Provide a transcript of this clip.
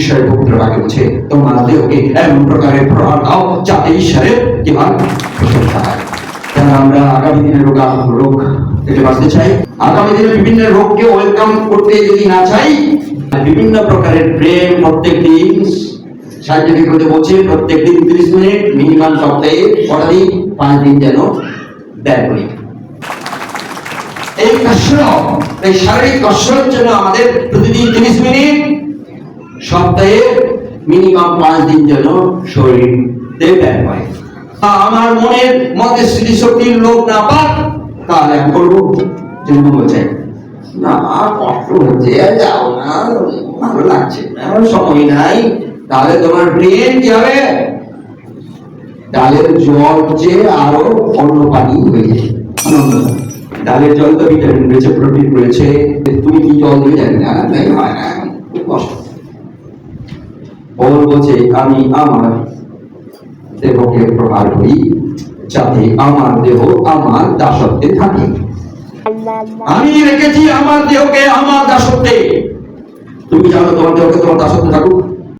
ঈশ্বরের পবিত্র বাক্য বলছে তোমার দেহকে এমন প্রকারের প্রহার দাও যাতে ঈশ্বরের কি হয় প্রশংসা হয়। আমরা আগামী দিনের রোগ থেকে বাঁচতে চাই, আগামী দিনে বিভিন্ন রোগকে ওয়েলকাম করতে যদি না চাই, বিভিন্ন প্রকারের প্রেম প্রত্যেক দিন সাইন্টিফিক হতে বলছে প্রত্যেক দিন 30 মিনিট মিনিমাম, সপ্তাহে কটা দিন 5 দিন যেন ব্যয় করি। এই কসরত, এই শারীরিক কসরতের জন্য আমাদের প্রতিদিন 30 মিনিট, সপ্তাহে মিনিমাম 5 দিন যেন শরীরে ব্যয় হয়। আমার মনের মধ্যে স্মৃতিশক্তির লোক না পাক, তাহলে আমি করবো যদি মঙ্গল চাই না, কষ্ট হচ্ছে, যাও না, ভালো লাগছে না, সময় নাই, তাহলে তোমার ব্রেন কি হবে? ডালের জল যে আরো অন্য পানি হয়ে যায়। ডালের জল তো ভিটামিন রয়েছে, প্রোটিন রয়েছে, তুমি কি জল দিয়ে জানি না, তাই হয় না, খুব কষ্ট। বলছে আমি আমার দেহকে প্রহার করি যাতে আমার দেহ আমার দাসত্বে থাকে। আমি রেখেছি আমার দেহকে আমার দাসত্বে। তুমি জানো তোমার দেহকে তোমার দাসত্বে থাকুক?